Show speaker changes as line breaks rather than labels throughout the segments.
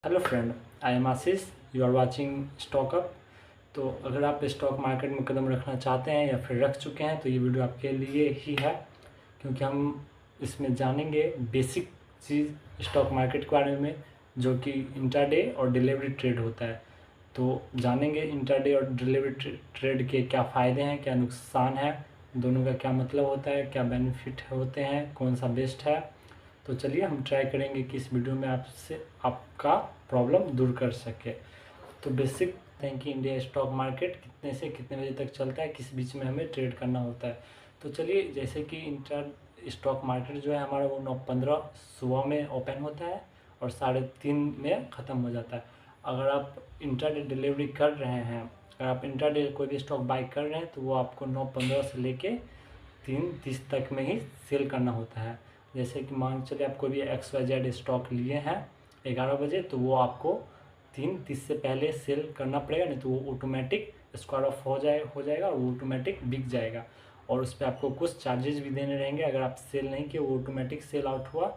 Hello friend, I am Ashish. You are watching StockUp. तो अगर आप स्टॉक मार्केट में कदम रखना चाहते हैं या फिर रख चुके हैं तो ये वीडियो आपके लिए ही है, क्योंकि हम इसमें जानेंगे बेसिक चीज़ स्टॉक मार्केट के बारे में, जो कि इंट्राडे और डिलीवरी ट्रेड होता है। तो जानेंगे इंट्राडे और डिलीवरी ट्रेड के क्या फ़ायदे हैं, क्या नुकसान है, दोनों का क्या मतलब होता है, क्या बेनिफिट होते हैं, कौन सा बेस्ट है। तो चलिए हम ट्राई करेंगे कि इस वीडियो में आपका प्रॉब्लम दूर कर सके। तो बेसिक हैं कि इंडिया स्टॉक मार्केट कितने से कितने बजे तक चलता है, किस बीच में हमें ट्रेड करना होता है। तो चलिए, जैसे कि इंटर स्टॉक मार्केट जो है हमारा वो 9:15 सुबह में ओपन होता है और 3:30 में ख़त्म हो जाता है। अगर आप इंटरडे डिलीवरी कर रहे हैं, अगर आप इंटरडे कोई भी स्टॉक बाई कर रहे हैं तो वो आपको 9:15 से लेके 3:30 तक में ही सेल करना होता है। जैसे कि मान चलिए आप कोई भी XYZ स्टॉक लिए हैं 11 बजे, तो वो आपको 3:30 से पहले सेल करना पड़ेगा, नहीं तो वो ऑटोमेटिक स्क्वायर ऑफ हो जाएगा और वो ऑटोमेटिक बिक जाएगा। और उस पर आपको कुछ चार्जेस भी देने रहेंगे। अगर आप सेल नहीं किए, वो ऑटोमेटिक सेल आउट हुआ,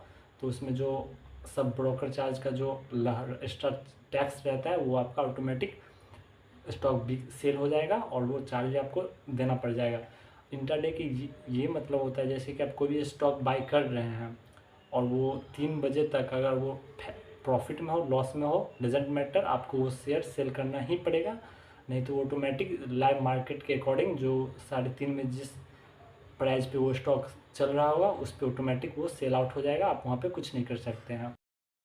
तो उसमें जो सब ब्रोकर चार्ज का जो एक्स्ट्रा टैक्स रहता है वो आपका ऑटोमेटिक स्टॉक सेल हो जाएगा और वो चार्ज आपको देना पड़ जाएगा। इंट्राडे की ये मतलब होता है, जैसे कि आप कोई भी स्टॉक बाई कर रहे हैं और वो 3 बजे तक अगर वो प्रॉफिट में हो, लॉस में हो, डजेंट मैटर, आपको वो शेयर सेल करना ही पड़ेगा। नहीं तो ऑटोमेटिक लाइव मार्केट के अकॉर्डिंग जो 3:30 में जिस प्राइस पे वो स्टॉक चल रहा होगा उस पर ऑटोमेटिक वो सेल आउट हो जाएगा। आप वहाँ पे कुछ नहीं कर सकते हैं।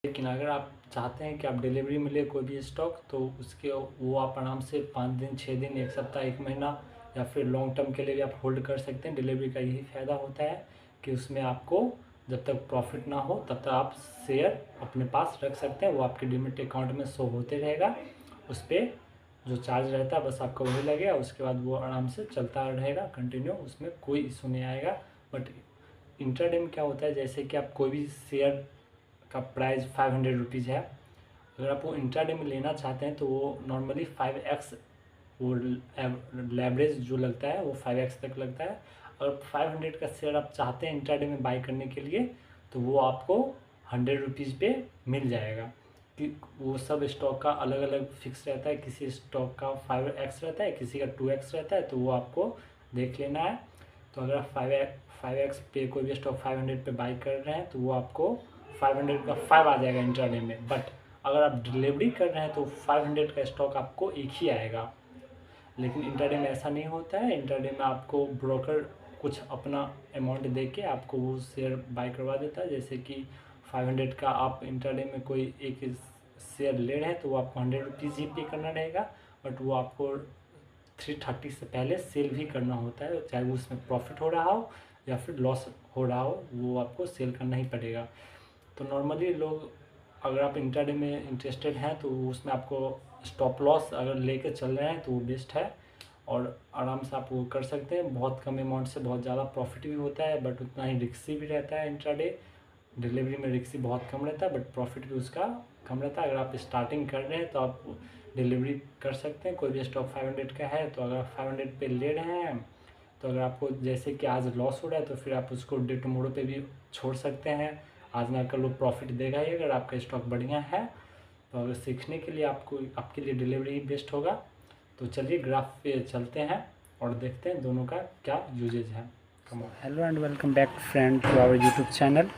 लेकिन अगर आप चाहते हैं कि आप डिलीवरी मिले कोई भी स्टॉक, तो उसके वो आप आराम से 5 दिन, 6 दिन, 1 सप्ताह, 1 महीना या फिर लॉन्ग टर्म के लिए भी आप होल्ड कर सकते हैं। डिलीवरी का यही फ़ायदा होता है कि उसमें आपको जब तक प्रॉफिट ना हो तब तक आप शेयर अपने पास रख सकते हैं। वो आपके डीमैट अकाउंट में शो होते रहेगा। उस पर जो चार्ज रहता है बस आपका वही लगेगा, उसके बाद वो आराम से चलता रहेगा कंटिन्यू, उसमें कोई इशू नहीं आएगा। बट इंट्राडे में क्या होता है, जैसे कि आप कोई भी शेयर का प्राइस 500 रुपीज़ है, अगर आप वो इंट्राडे में लेना चाहते हैं तो वो नॉर्मली 5x वो लेवरेज जो लगता है वो 5x तक लगता है। अगर 500 का शेयर आप चाहते हैं इंट्राडे में बाई करने के लिए, तो वो आपको 100 रुपीज़ पे मिल जाएगा। कि वो सब स्टॉक का अलग अलग फिक्स रहता है, किसी स्टॉक का 5x रहता है, किसी का 2x रहता है, तो वो आपको देख लेना है। तो अगर आप 5x पे कोई भी स्टॉक 500 पे बाई कर रहे हैं तो वो आपको 500 का 5 आ जाएगा इंट्राडे में। बट अगर आप डिलीवरी कर रहे हैं तो 500 का स्टॉक आपको एक ही आएगा। लेकिन इंट्राडे में ऐसा नहीं होता है। इंट्राडे में आपको ब्रोकर कुछ अपना अमाउंट दे के आपको वो शेयर बाई करवा देता है। जैसे कि 500 का आप इंट्राडे में कोई एक शेयर ले रहे हैं तो वो आपको 100 रुपीज़ ही पे करना रहेगा। बट वो आपको 3:30 से पहले सेल भी करना होता है, चाहे वो उसमें प्रॉफिट हो रहा हो या फिर लॉस हो रहा हो, वो आपको सेल करना ही पड़ेगा। तो नॉर्मली लोग, अगर आप इंट्राडे में इंटरेस्टेड हैं तो उसमें आपको स्टॉप लॉस अगर लेके चल रहे हैं तो वो बेस्ट है और आराम से आप वो कर सकते हैं। बहुत कम अमाउंट से बहुत ज़्यादा प्रॉफिट भी होता है, बट उतना ही रिक्सी भी रहता है। इंट्राडे डिलीवरी में रिक्सी बहुत कम रहता है, बट प्रॉफिट भी उसका कम रहता है। अगर आप स्टार्टिंग कर रहे हैं तो आप डिलीवरी कर सकते हैं। कोई भी स्टॉक 500 का है तो अगर 500 पे ले रहे हैं तो अगर आपको जैसे कि आज लॉस हो रहा है तो फिर आप उसको डे टुमारो पे भी छोड़ सकते हैं। आज ना कल वो प्रॉफिट देगा ही अगर आपका स्टॉक बढ़िया है। तो अगर सीखने के लिए आपके लिए डिलीवरी ही बेस्ट होगा। तो चलिए ग्राफ पे चलते हैं और देखते हैं दोनों का क्या यूजेज है। Hello and welcome back friend to our YouTube channel.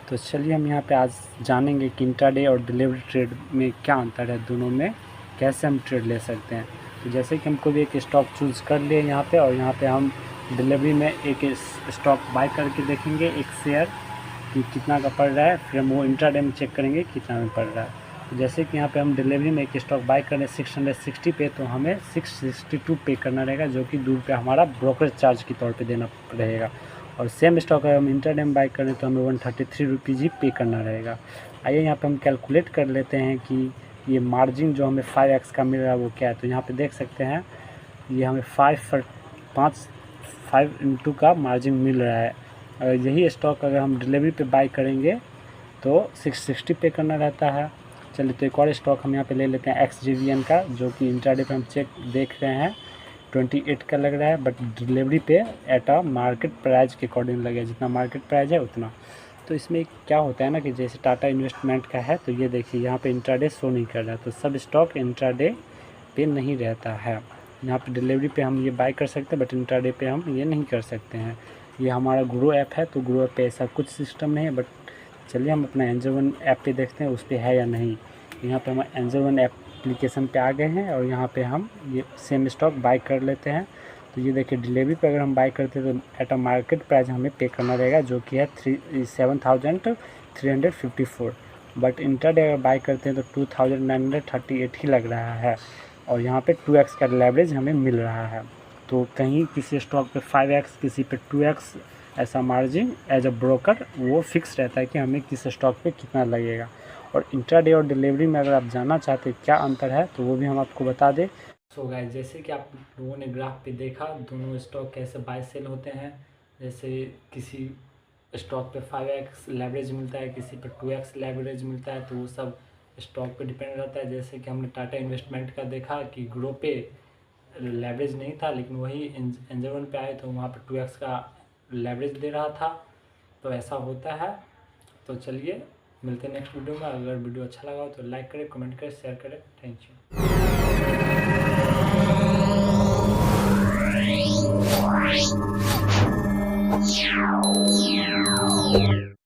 तो चलिए हम यहाँ पे आज जानेंगे कि इंट्राडे और डिलीवरी ट्रेड में क्या अंतर है, दोनों में कैसे हम ट्रेड ले सकते हैं। तो जैसे कि हम कोई भी एक स्टॉक चूज़ कर लिए यहाँ पे, और यहाँ पे हम डिलीवरी में एक स्टॉक बाय करके देखेंगे एक शेयर कि कितना का पड़ रहा है, फिर हम वो इंट्राडे में चेक करेंगे कितना में पड़ रहा है। तो जैसे कि यहाँ पे हम डिलीवरी में एक स्टॉक बाय करें 660 पे, तो हमें 662 पे करना रहेगा, जो कि ₹2 हमारा ब्रोकरेज चार्ज के तौर पे देना रहेगा। और सेम स्टॉक अगर हम इंट्राडे में बाय करें तो हमें 133 रुपीज़ ही पे करना रहेगा। आइए यहाँ पे हम कैलकुलेट कर लेते हैं कि ये मार्जिन जो हमें 5x का मिल रहा है वो क्या है। तो यहाँ पे देख सकते हैं ये हमें 5 इंटू का मार्जिन मिल रहा है। अगर यही स्टॉक अगर हम डिलीवरी पे बाय करेंगे तो 660 पे करना रहता है। चलिए, तो एक और स्टॉक हम यहाँ पे ले लेते हैं XJVN का, जो कि इंट्राडे पे हम देख रहे हैं 28 का लग रहा है, बट डिलीवरी पे एट अ मार्केट प्राइस के अकॉर्डिंग लगेगा, जितना मार्केट प्राइस है उतना।
तो इसमें क्या होता है ना कि जैसे टाटा इन्वेस्टमेंट का है, तो ये देखिए यहाँ पे इंट्राडे शो नहीं कर रहा है, तो सब स्टॉक इंट्राडे पे नहीं रहता है। यहाँ पे डिलीवरी पे हम ये बाय कर सकते हैं, बट इंट्राडे पे हम ये नहीं कर सकते हैं। ये हमारा ग्रो ऐप है, तो ग्रो ऐप पे ऐसा कुछ सिस्टम नहीं है। बट चलिए हम अपना एंजल वन ऐप पे देखते हैं उस पर है या नहीं। यहाँ पे हम एंजल वन एप्लीकेशन पे आ गए हैं और यहाँ पे हम ये सेम स्टॉक बाय कर लेते हैं। तो ये देखिए डिलीवरी पे अगर हम बाय करते हैं तो एट अ मार्केट प्राइस हमें पे करना रहेगा, जो कि है 7,354। बट इंट्राडे अगर बाय करते हैं तो 2,938 ही लग रहा है, और यहाँ पे 2x का लेवरेज हमें मिल रहा है। तो कहीं किसी स्टॉक पे 5x, किसी पे 2x, ऐसा मार्जिन एज अ ब्रोकर वो फिक्स रहता है कि हमें किस स्टॉक पे कितना लगेगा। और इंट्राडे और डिलीवरी में अगर आप जानना चाहते हैं क्या अंतर है, तो वो भी हम आपको बता दें।
सो गाइस, जैसे कि आप लोगों ने ग्राफ पे देखा दोनों स्टॉक कैसे बाय सेल होते हैं। जैसे किसी स्टॉक पे 5x लेवरेज मिलता है, किसी पे 2x लेवरेज मिलता है, तो वो सब स्टॉक पे डिपेंड रहता है। जैसे कि हमने टाटा इन्वेस्टमेंट का देखा कि ग्रो पे लेवरेज नहीं था, लेकिन वही एंजल वन पे आए तो वहाँ पे 2x का लेवरेज दे रहा था। तो ऐसा होता है। तो चलिए मिलते हैं नेक्स्ट वीडियो में। अगर वीडियो अच्छा लगा हो तो लाइक करें, कमेंट करें, शेयर करें। Thank you.